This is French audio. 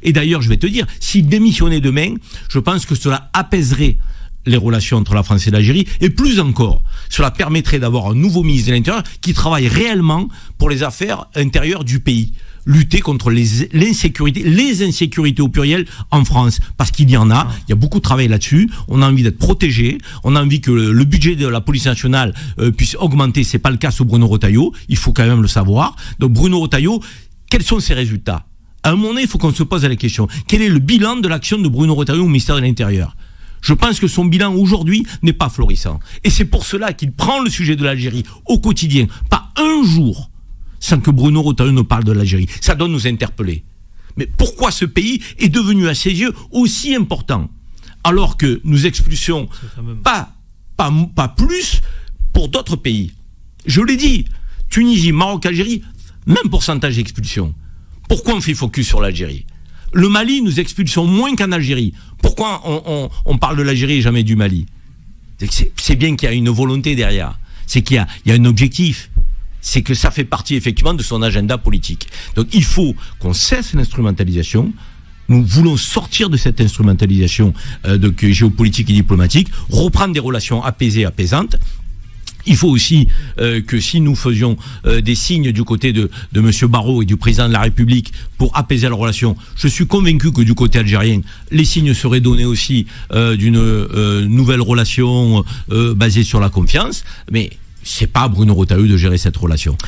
Et d'ailleurs, je vais te dire, s'il démissionnait demain, je pense que cela apaiserait les relations entre la France et l'Algérie, et plus encore, cela permettrait d'avoir un nouveau ministre de l'Intérieur qui travaille réellement pour les affaires intérieures du pays. Lutter contre l'insécurité, les insécurités au pluriel en France, parce qu'il y en a, il y a beaucoup de travail là-dessus, on a envie d'être protégé, on a envie que le budget de la police nationale puisse augmenter, c'est pas le cas sous Bruno Retailleau, il faut quand même le savoir. Donc Bruno Retailleau, quels sont ses résultats? À un moment donné, il faut qu'on se pose la question, quel est le bilan de l'action de Bruno Retailleau au ministère de l'Intérieur? Je pense que son bilan aujourd'hui n'est pas florissant. Et c'est pour cela qu'il prend le sujet de l'Algérie au quotidien, pas un jour sans que Bruno Retailleau ne parle de l'Algérie. Ça doit nous interpeller. Mais pourquoi ce pays est devenu à ses yeux aussi important alors que nous expulsions pas plus pour d'autres pays? Je l'ai dit, Tunisie, Maroc, Algérie, même pourcentage d'expulsion. Pourquoi on fait focus sur l'Algérie? Le Mali, nous expulsons moins qu'en Algérie. Pourquoi on parle de l'Algérie et jamais du Mali? C'est bien qu'il y a une volonté derrière. C'est qu'il y a un objectif. C'est que ça fait partie effectivement de son agenda politique. Donc il faut qu'on cesse l'instrumentalisation. Nous voulons sortir de cette instrumentalisation géopolitique et diplomatique, reprendre des relations apaisées, apaisantes. Il faut aussi que si nous faisions des signes du côté de M. Barrot et du président de la République pour apaiser la relation, je suis convaincu que du côté algérien, les signes seraient donnés aussi d'une nouvelle relation basée sur la confiance. Mais c'est pas à Bruno Retailleau de gérer cette relation.